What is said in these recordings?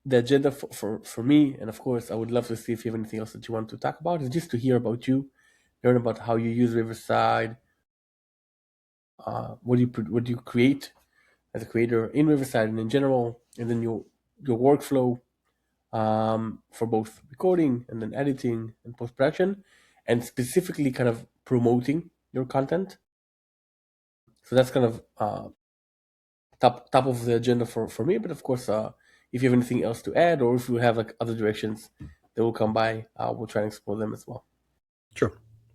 the agenda for me, and of course, I would love to see if you have anything else that you want to talk about, is just to hear about you, learn about how you use Riverside, what do you create as a creator in Riverside and in general, and then your workflow for both recording and then editing and post production, and specifically kind of promoting your content. So that's kind of top of the agenda for me. But of course, if you have anything else to add, or if you have like other directions that will come by, we'll try and explore them as well. Sure.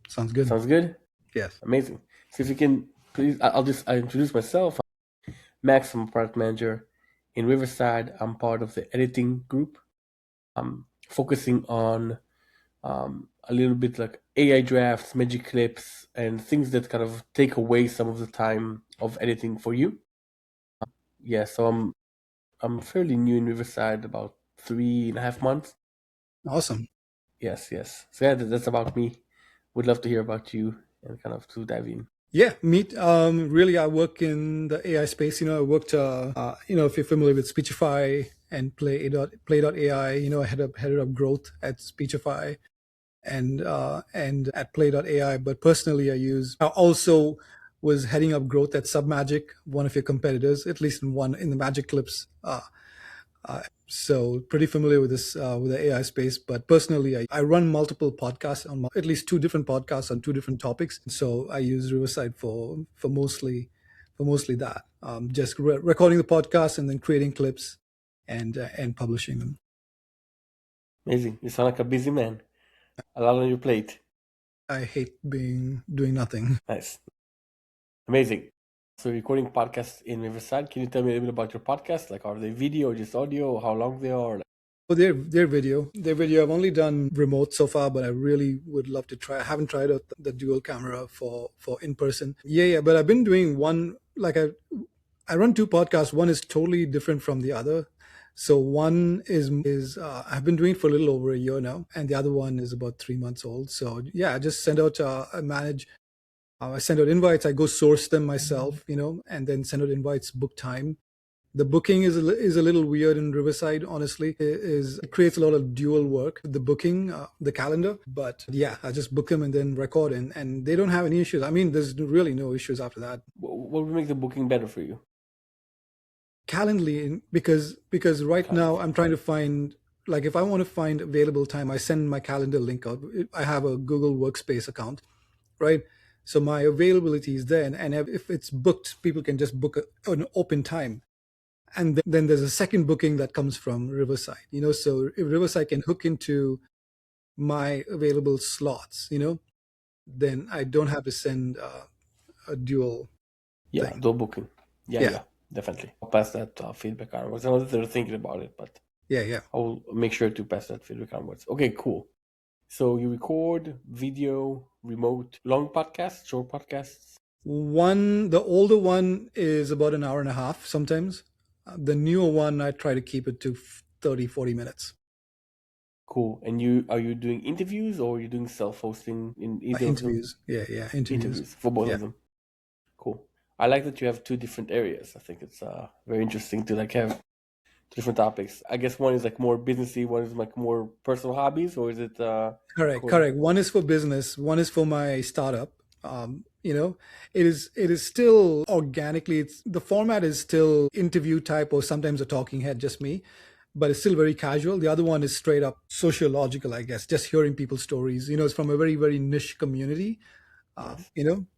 Sounds good. Sounds good. Yes. Amazing. So if you can please, I introduce myself. Max, I'm a product manager in Riverside. I'm part of the editing group. I'm focusing on a little bit like AI drafts, magic clips, and things that kind of take away some of the time of editing for you. Yeah, so I'm fairly new in Riverside, about 3.5 months. Awesome. Yes. So yeah, that's about me. Would love to hear about you and kind of to dive in. Yeah, meet. Really, I work in the AI space. I worked. If you're familiar with Speechify and Play.ai, I headed up growth at Speechify and at Play.ai. But personally, I also was heading up growth at Submagic, one of your competitors, at least in the Magic Clips. So pretty familiar with this with the AI space. But personally, I run multiple podcasts at least two different podcasts on two different topics. So I use Riverside for mostly that, just recording the podcast and then creating clips and publishing them. Amazing. You sound like a busy man. A lot on your plate. I hate doing nothing. Nice. Amazing. So recording podcasts in Riverside. Can you tell me a little bit about your podcast? Like, are they video or just audio? How long they are? Well, their video. I've only done remote so far, but I really would love to try. I haven't tried out the dual camera for in person. Yeah. But I've been doing one. Like I run two podcasts. One is totally different from the other. So one is I've been doing for a little over a year now, and the other one is about 3 months old. So yeah, I just send out. I send out invites. I go source them myself, and then send out invites, book time. The booking is a little weird in Riverside, honestly. It creates a lot of dual work, the booking, the calendar. But yeah, I just book them and then record, and they don't have any issues. I mean, there's really no issues after that. What would make the booking better for you? Calendly, because right now I'm trying to find, like, if I want to find available time, I send my calendar link out. I have a Google Workspace account, right? So my availability is there, and if it's booked, people can just book an open time. And then there's a second booking that comes from Riverside, so if Riverside can hook into my available slots, then I don't have to send a dual thing. Dual booking. Yeah, definitely. I'll pass that feedback onwards. I know that they're thinking about it, but Yeah. I'll make sure to pass that feedback onwards. Okay, cool. So you record video, remote, long podcasts, short podcasts? The older one is about an hour and a half sometimes. The newer one, I try to keep it to 30, 40 minutes. Cool. And are you doing interviews or are you doing self-hosting in either interviews? Of them? Yeah, interviews for both of them. Cool. I like that you have two different areas. I think it's very interesting to like have different topics. I guess one is like more businessy, one is like more personal hobbies, or is it? Correct. One is for business, one is for my startup. It is still organically. The format is still interview type, or sometimes a talking head, just me, but it's still very casual. The other one is straight up sociological, I guess, just hearing people's stories. It's from a very, very niche community.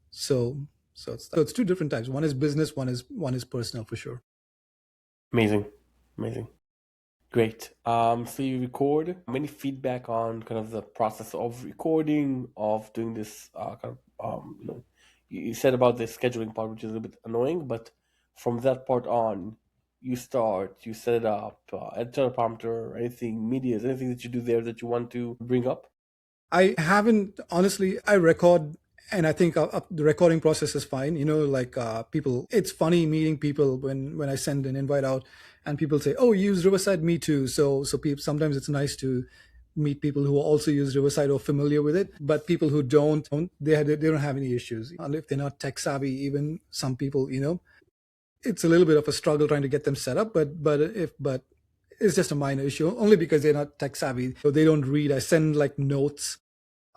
So it's two different types. One is business, one is personal, for sure. Amazing. Great. So you record. Any feedback on kind of the process of recording, of doing this kind of, you said about the scheduling part, which is a little bit annoying, but from that part on, you set it up, add teleprompter, anything that you do there that you want to bring up? I haven't, honestly. I record, and I think the recording process is fine. People, it's funny meeting people when I send an invite out and people say, oh, you use Riverside? Me too. So people, sometimes it's nice to meet people who also use Riverside or familiar with it. But people who don't, they don't have any issues. And if they're not tech savvy, even some people, it's a little bit of a struggle trying to get them set up. But it's just a minor issue, only because they're not tech savvy. So they don't read. I send like notes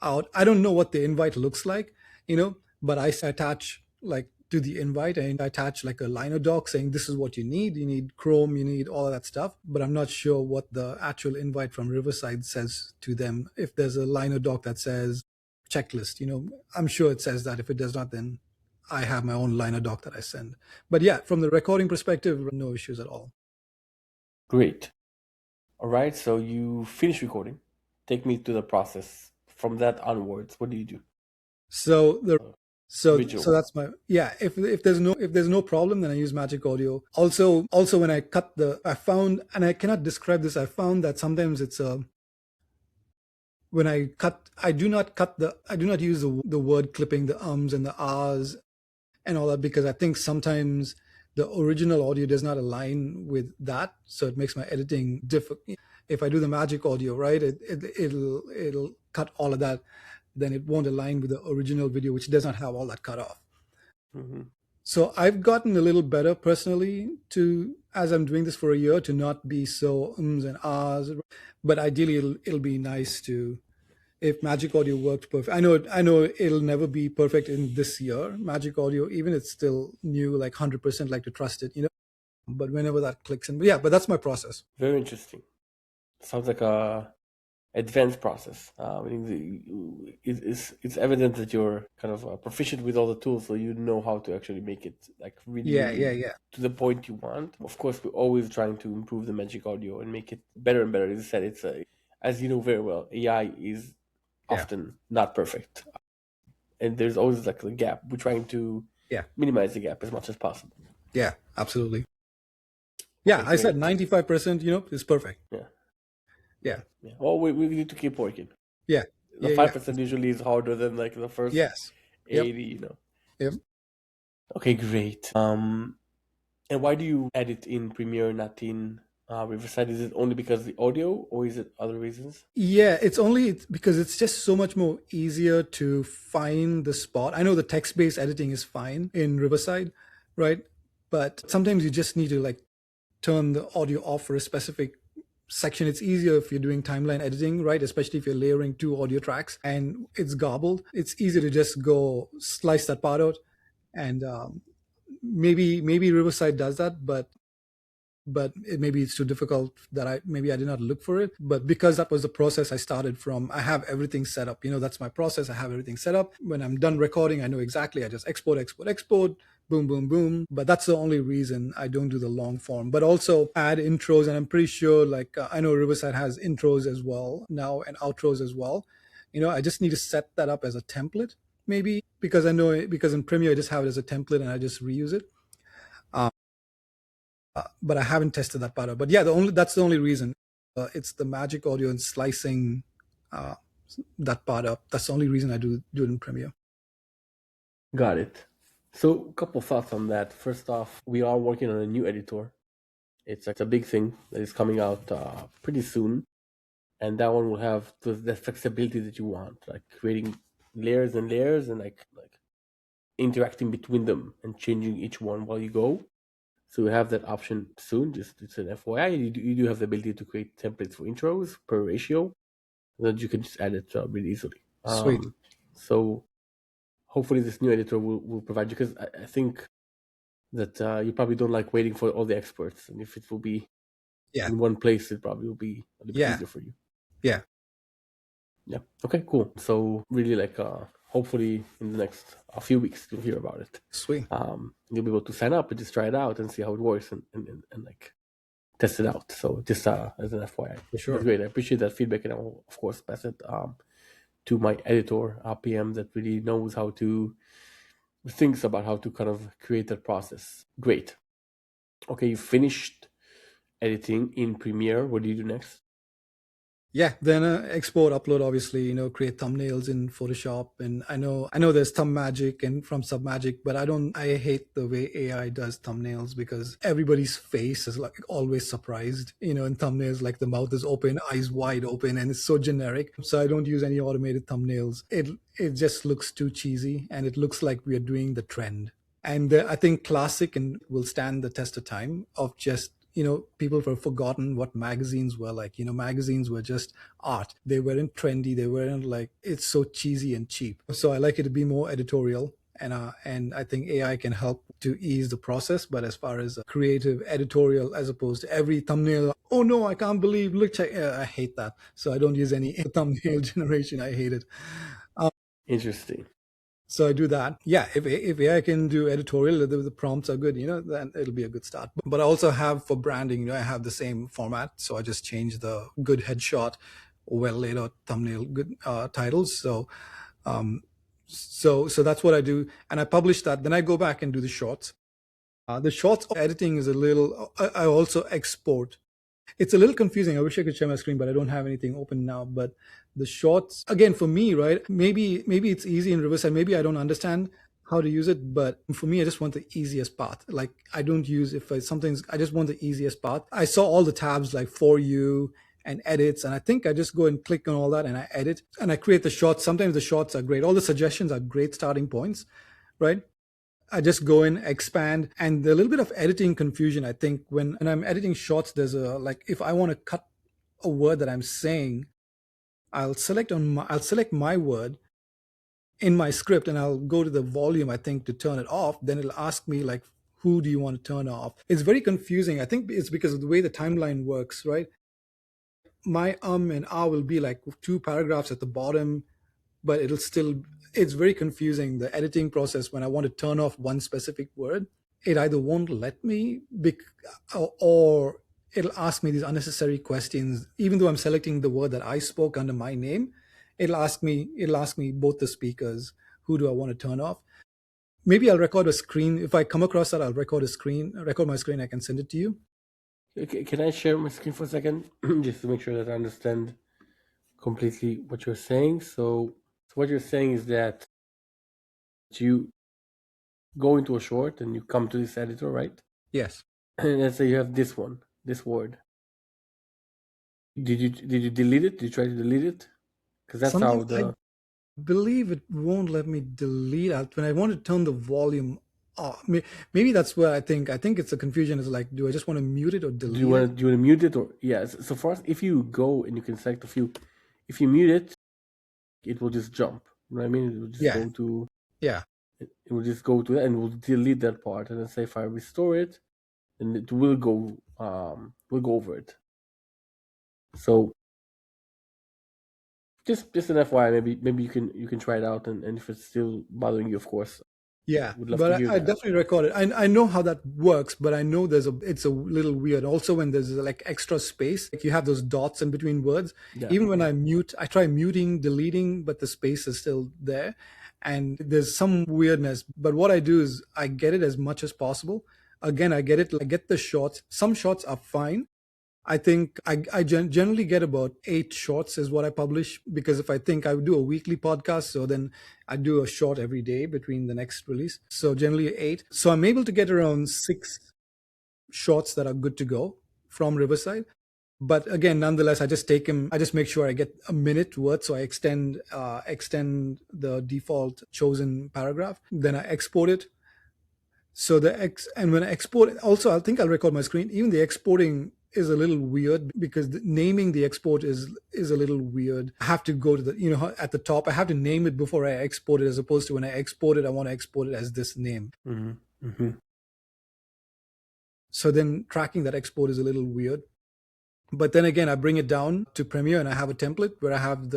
out. I don't know what the invite looks like, but I attach like to the invite and I attach like a liner doc saying this is what you need. You need Chrome, you need all of that stuff. But I'm not sure what the actual invite from Riverside says to them. If there's a liner doc that says checklist, I'm sure it says that. If it does not, then I have my own liner doc that I send. But yeah, from the recording perspective, no issues at all. Great. All right, so you finish recording. Take me to the process. From that onwards, what do you do? So the so Visual. so that's my yeah. If there's no problem, then I use Magic Audio. Also when I cut I found, and I cannot describe this. I found that sometimes it's when I cut, I do not use the word clipping, the ums and the ahs and all that, because I think sometimes the original audio does not align with that, so it makes my editing difficult. If I do the Magic Audio, right, it'll cut all of that, then it won't align with the original video, which does not have all that cut off. Mm-hmm. So I've gotten a little better personally as I'm doing this for a year, to not be so ums and ahs. But ideally, it'll be nice to, if Magic Audio worked perfect. I know it'll never be perfect in this year. Magic Audio, even it's still new, like 100%, like to trust it, But whenever that clicks in, but that's my process. Very interesting. Sounds like a advanced process. It's evident that you're kind of proficient with all the tools, so you know how to actually make it like really, Yeah, really yeah. to the point you want. Of course, we're always trying to improve the Magic Audio and make it better and better. As I said, as you know very well, AI is Yeah. often not perfect, and there's always like a gap. We're trying to Yeah. minimize the gap as much as possible. Yeah, absolutely. Yeah, Okay, I said great. 95%, is perfect. Yeah. Yeah. Yeah. Well, we need to keep working. Yeah. The Yeah. 5% usually is harder than like the first Yes. Yep. 80. Yep. Okay, great. And why do you edit in Premiere, not in Riverside? Is it only because of the audio, or is it other reasons? Yeah, it's because it's just so much more easier to find the spot. I know the text-based editing is fine in Riverside, right? But sometimes you just need to like turn the audio off for a specific section. It's easier if you're doing timeline editing, right? Especially if you're layering two audio tracks and it's garbled. It's easy to just go slice that part out, and maybe Riverside does that, but maybe it's too difficult that I did not look for it. But because that was the process I started from, I have everything set up. That's my process. I have everything set up. When I'm done recording, I know exactly. I just export, boom, boom, boom. But that's the only reason I don't do the long form. But also add intros, and I'm pretty sure, like, I know Riverside has intros as well now and outros as well. I just need to set that up as a template, maybe, because in Premiere I just have it as a template and I just reuse it. But I haven't tested that part out. But yeah, that's the only reason. It's the Magic Audio and slicing uh, that part up. That's the only reason I do it in Premiere. Got it. So, a couple thoughts on that. First off, we are working on a new editor. It's a big thing that is coming out pretty soon, and that one will have the flexibility that you want, like creating layers and layers, and like interacting between them and changing each one while you go. So we have that option soon. Just it's an FYI. You do have the ability to create templates for intros per ratio, that you can just add it really easily. Sweet. So hopefully this new editor will provide you, because I think that you probably don't like waiting for all the experts, and if it will be in one place, it probably will be a little bit easier for you. Yeah. Okay, cool. So really, like, hopefully in the next a few weeks you'll hear about it. Sweet. You'll be able to sign up and just try it out and see how it works, and like test it out. So just as an FYI, sure. That's great. I appreciate that feedback, and I will of course pass it to my editor, PM, that really knows how to thinks about how to kind of create that process. Great. Okay, you finished editing in Premiere. What do you do next? Yeah, then export, upload, obviously, create thumbnails in Photoshop. And I know there's Thumb Magic and from Submagic, but I hate the way AI does thumbnails, because everybody's face is like always surprised, in thumbnails, like the mouth is open, eyes wide open, and it's so generic. So I don't use any automated thumbnails. It just looks too cheesy, and it looks like we are doing the trend. And I think classic and will stand the test of time of just people were forgotten what magazines were like. Magazines were just art. They weren't trendy. They weren't like, it's so cheesy and cheap. So I like it to be more editorial. And I think AI can help to ease the process. But as far as creative editorial, as opposed to every thumbnail, oh no, I can't believe, look, check, I hate that. So I don't use any thumbnail generation. I hate it. Interesting. So I do that. Yeah, if AI can do editorial, the prompts are good, then it'll be a good start. But I also have for branding, I have the same format. So I just change the good headshot, well laid out thumbnail, good titles. So that's what I do, and I publish that. Then I go back and do the shorts. The shorts editing is a little. I also export. It's a little confusing. I wish I could share my screen, but I don't have anything open now. But the shorts, again, for me, right? Maybe it's easy in Riverside. Maybe I don't understand how to use it, but for me, I just want the easiest path. Like I don't use if something's. I just want the easiest path. I saw all the tabs like for you and edits, and I think I just go and click on all that and I edit and I create the shorts. Sometimes the shorts are great. All the suggestions are great starting points, right? I just go in, expand, and a little bit of editing confusion. I think when I'm editing shorts, there's a like if I want to cut a word that I'm saying, I'll select my word in my script and I'll go to the volume, I think, to turn it off. Then it'll ask me like, who do you want to turn off? It's very confusing. I think it's because of the way the timeline works, right? My and ah will be like two paragraphs at the bottom, but it's very confusing, the editing process. When I want to turn off one specific word, it either won't let me or it'll ask me these unnecessary questions. Even though I'm selecting the word that I spoke under my name, it'll ask me both the speakers, who do I want to turn off. Maybe I'll record a screen. If I come across that, I'll record my screen. I can send it to you. Okay, can I share my screen for a second, just to make sure that I understand completely what you're saying? So what you're saying is that you go into a short and you come to this editor, right? Yes. And let's say you have this one, this word. Did you delete it? Did you try to delete it? Because that's how Something I the believe it won't let me delete out when I want to turn the volume off. Maybe that's where I think it's a confusion. Is like, do I just want to mute it or do you delete want it? to do you want to mute it or So for us, if you go and you can select a few, if you mute it, it will just jump. You know what I mean? It will just Yeah, go to yeah, it will just go to that and will delete that part. And then say if I restore it, then it will go over it. So just an FYI, maybe you can try it out, and if it's still bothering you, of course, yeah. would love to But hear I that. definitely record it. I know how that works, but I know it's a little weird. Also, when there's like extra space, like you have those dots in between words. Yeah. Even when I try muting, deleting, but the space is still there, and there's some weirdness. But what I do is I get it as much as possible. Again, I get the shots. Some shots are fine. I think I generally get about 8 shorts is what I publish, because if I think I would do a weekly podcast, so then I do a short every day between the next release. So generally 8. So I'm able to get around 6 shorts that are good to go from Riverside. But again, nonetheless, I just take them. I just make sure I get a minute worth. So I extend the default chosen paragraph. Then I export it. So and when I export, also I think I'll record my screen. Even the exporting is a little weird because naming the export is a little weird. I have to go to the at the top. I have to name it before I export it, as opposed to when I export it, I want to export it as this name. Mm-hmm. Mm-hmm. So then tracking that export is a little weird. But then again, I bring it down to Premiere and I have a template where I have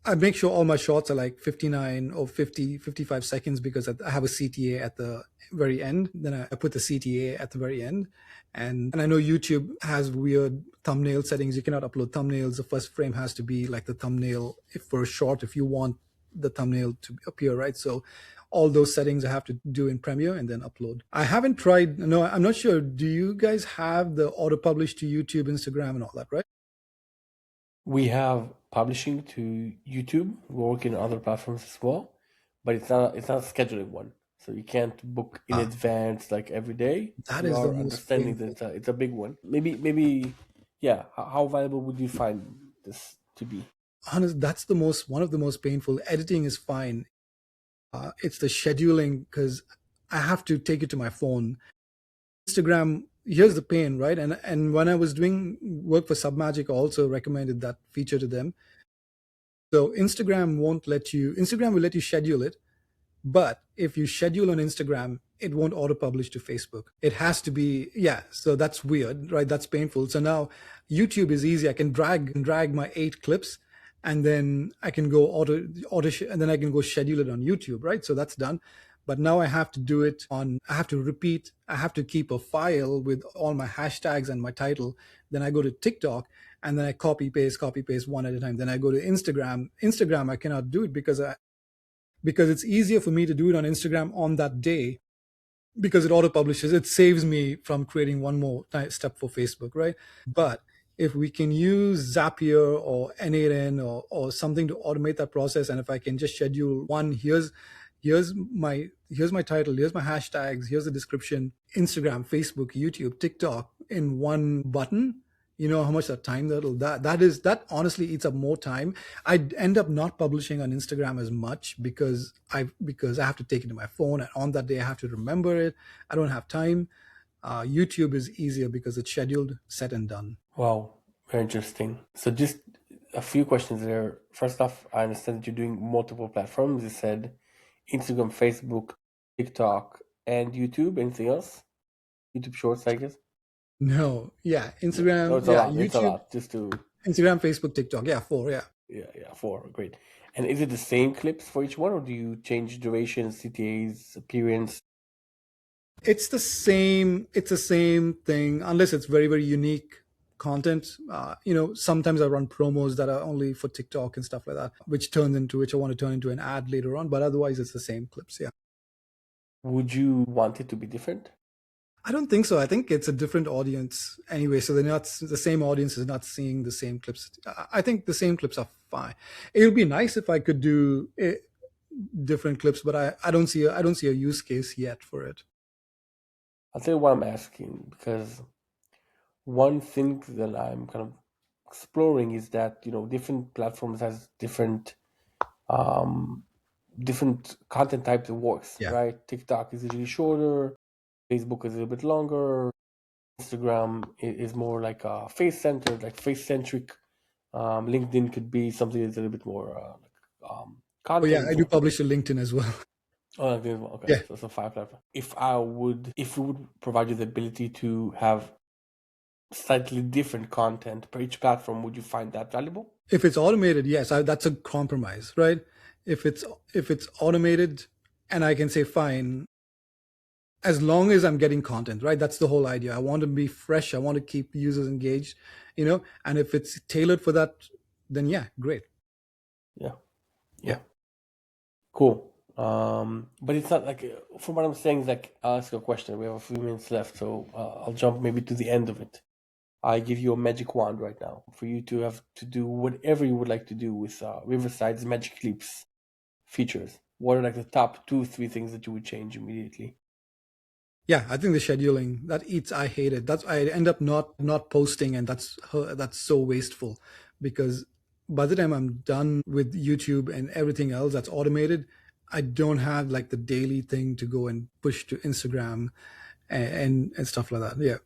I make sure all my shots are like 59 or 50, 55 seconds, because I have a CTA at the very end. Then I put the CTA at the very end. And I know YouTube has weird thumbnail settings. You cannot upload thumbnails. The first frame has to be like the thumbnail if for a short, if you want the thumbnail to appear, right? So all those settings I have to do in Premiere and then upload. I haven't tried, no, I'm not sure. Do you guys have the auto publish to YouTube, Instagram, and all that, right? We have publishing to YouTube. We work in other platforms as well, but it's not a scheduling one. So you can't book in Ah, advance like every day. that We is the are most understanding that painful. it's a big one. Maybe yeah. How valuable would you find this to be? Honest, that's one of the most painful. Editing is fine. It's the scheduling, because I have to take it to my phone. Instagram here's the pain, right? And when I was doing work for Submagic, I also recommended that feature to them. So Instagram will let you schedule it, but if you schedule on Instagram, it won't auto publish to Facebook. It has to be, yeah. So that's weird, right? That's painful. So now YouTube is easy. I can drag my 8 clips, and then I can go and then I can go schedule it on YouTube, right? So that's done. But now I have to do it on, I have to repeat, I have to keep a file with all my hashtags and my title. Then I go to TikTok, and then I copy paste one at a time. Then I go to Instagram. Instagram, I cannot do it because it's easier for me to do it on Instagram on that day, because it auto publishes. It saves me from creating one more step for Facebook, right? But if we can use Zapier or N8N or something to automate that process, and if I can just schedule one, here's my title, here's my hashtags, here's the description, Instagram, Facebook, YouTube, TikTok in one button, you know how much that honestly eats up more time. I end up not publishing on Instagram as much because I have to take it to my phone, and on that day I have to remember it. I don't have time. YouTube is easier because it's scheduled, set, and done. Wow, very interesting. So just a few questions there. First off, I understand that you're doing multiple platforms. You said Instagram, Facebook, TikTok, and YouTube. Anything else? YouTube Shorts, I guess. No, yeah, Yeah. No, Instagram, it's a yeah, lot. It's a YouTube, lot. Just to Instagram, Facebook, TikTok, yeah, 4, yeah. yeah, four. Great. And is it the same clips for each one, or do you change duration, CTAs, appearance? It's the same thing, unless it's very, very unique content. Sometimes I run promos that are only for TikTok and stuff like that, which I want to turn into an ad later on. But otherwise, it's the same clips. Yeah. Would you want it to be different? I don't think so. I think it's a different audience anyway. So they're not, the same audience is not seeing the same clips. I think the same clips are fine. It would be nice if I could do different clips, but I don't see a use case yet for it. I'll tell you why I'm asking, because one thing that I'm kind of exploring is that different platforms has um, different content types that works, Yeah. right? TikTok is usually shorter, Facebook is a little bit longer, Instagram is more like face centered, like face centric. LinkedIn could be something that's a little bit more Oh yeah, content. I do publish a LinkedIn as well. Oh, LinkedIn as well. Okay, Yeah. so five platforms. If we would provide you the ability to have slightly different content per each platform, would you find that valuable? If it's automated, yes, that's a compromise, right? If it's automated, and I can say fine, as long as I'm getting content, right? That's the whole idea. I want to be fresh. I want to keep users engaged, and if it's tailored for that, then yeah, great. Yeah, Yeah. yeah, cool. But it's not like from what I'm saying is like I'll ask you a question. We have a few minutes left, so I'll jump maybe to the end of it. I give you a magic wand right now for you to have to do whatever you would like to do with Riverside's Magic Leaps features. What are like the top 2, 3 things that you would change immediately? Yeah, I think the scheduling that eats. I hate it. That's I end up not posting, and that's so wasteful, because by the time I'm done with YouTube and everything else that's automated, I don't have like the daily thing to go and push to Instagram and stuff like that. Yeah,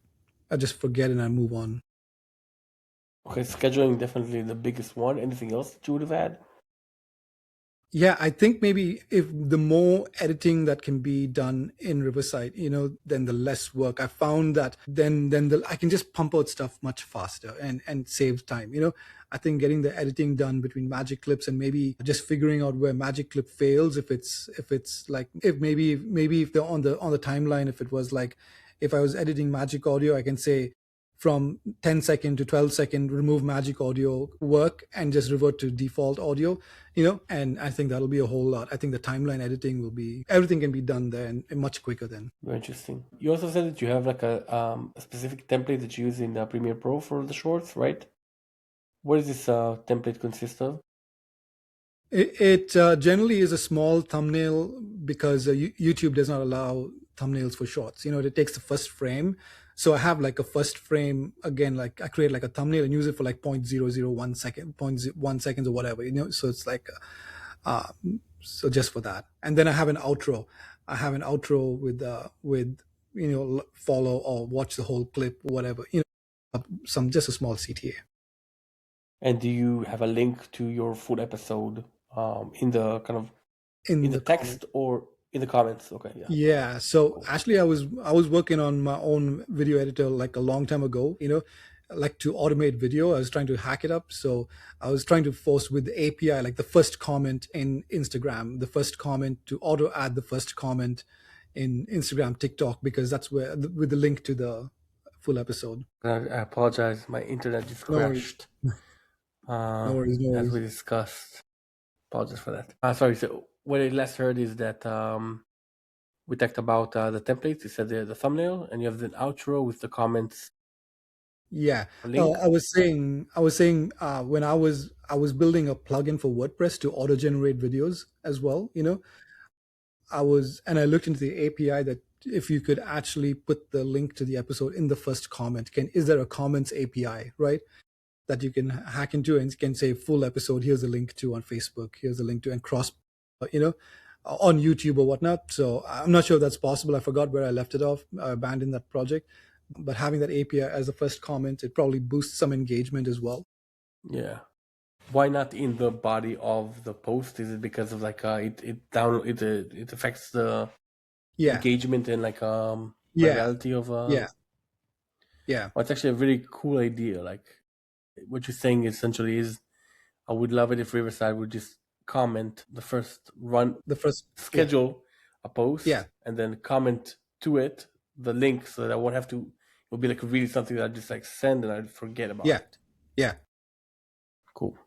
I just forget and I move on. Okay, scheduling definitely the biggest one. Anything else that you would have had? Yeah, I think maybe if the more editing that can be done in Riverside, then the less work. I found that then I can just pump out stuff much faster and save time. I think getting the editing done between magic clips, and maybe just figuring out where magic clip fails, if it's like, if maybe if they're on the timeline, if it was like, if I was editing magic audio, I can say from 10-second to 12-second, remove magic audio work and just revert to default audio, and I think that'll be a whole lot. I think the timeline editing will be, everything can be done there and much quicker then. Very interesting. You also said that you have like a specific template that you use in Premiere Pro for the shorts, right? What does this template consist of? It generally is a small thumbnail, because YouTube does not allow thumbnails for shorts. It takes the first frame. So I have like a first frame, again, like I create like a thumbnail and use it for like 0.001 second, 0.1 seconds or whatever. So it's like, so just for that. And then I have an outro. I have an outro with follow or watch the whole clip, whatever. Some just a small CTA And do you have a link to your full episode in the kind of in in the the comment. text or in the comments? Okay, yeah. Yeah. So Cool. actually, I was working on my own video editor like a long time ago. Like to automate video. I was trying to hack it up. So I was trying to force with the API, like the first comment in Instagram, the first comment to auto add the first comment in Instagram, TikTok, because that's where with the link to the full episode. I apologize. My internet just No worries. crashed. No worries. No As we worries. discussed. Apologies for that. Sorry. So what I last heard is that we talked about the templates. You said the thumbnail, and you have the outro with the comments Yeah. No, link. I was saying when I was building a plugin for WordPress to auto generate videos as well. I looked into the API that if you could actually put the link to the episode in the first comment, is there a comments API, right? That you can hack into and can say full episode, here's a link to on Facebook, here's a link to and cross, you know, on YouTube or whatnot. So I'm not sure if that's possible. I forgot where I left it off. I abandoned that project. But having that API as the first comment, it probably boosts some engagement as well. Yeah. Why not in the body of the post? Is it because of like it affects the Yeah, engagement and like yeah, virality of yeah, yeah. well, it's actually a really cool idea. Like what you're saying essentially is I would love it if Riverside would just comment the first run, The first, yeah, schedule a yeah, post, and then comment to it the link so that I won't have to. It will be like really something that I just like send and I'd forget about yeah, it. yeah. Cool,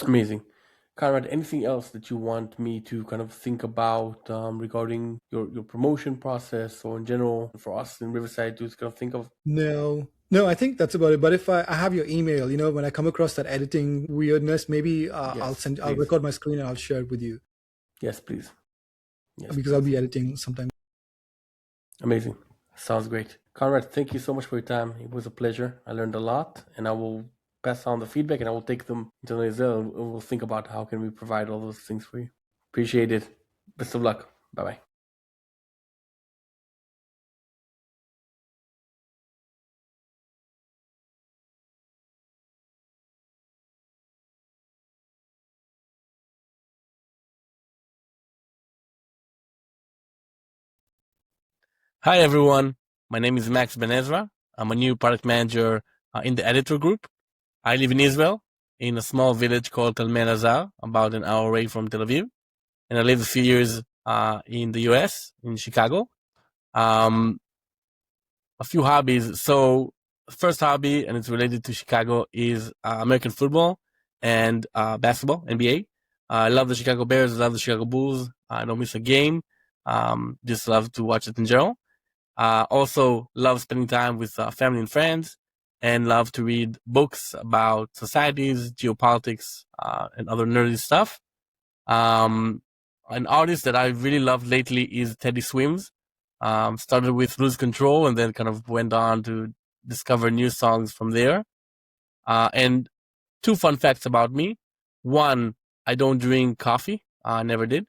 amazing. Conrad, anything else that you want me to kind of think about regarding your promotion process or in general for us in Riverside to kind of think of? No, no, I think that's about it. But if I have your email, when I come across that editing weirdness, maybe Yes, I'll please. record my screen and I'll share it with you Yes, please. Yes, because I'll please. be editing sometime. Amazing. Sounds great. Conrad, thank you so much for your time. It was a pleasure. I learned a lot and I will pass on the feedback and I will take them internally as well and we'll think about how can we provide all those things for you. Appreciate it. Best of luck. Bye-bye. Hi, everyone. My name is Max Ben Ezra. I'm a new product manager in the editor group. I live in Israel in a small village called Talmel Azar, about an hour away from Tel Aviv. And I lived a few years in the US, in Chicago. Um, a few hobbies. So, first hobby, and it's related to Chicago, is American football and basketball, NBA. I love the Chicago Bears, love the Chicago Bulls. I don't miss a game. Just love to watch it in general. Also, love spending time with family and friends, and love to read books about societies, geopolitics, and other nerdy stuff. Um, an artist that I really loved lately is Teddy Swims. Started with Lose Control and then kind of went on to discover new songs from there. And two fun facts about me. One, I don't drink coffee. I never did.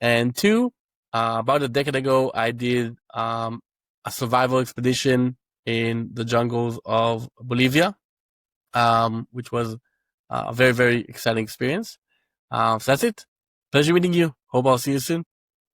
And two, about a decade ago, I did a survival expedition in the jungles of Bolivia, which was a very, very exciting experience. So that's it. Pleasure meeting you. Hope I'll see you soon.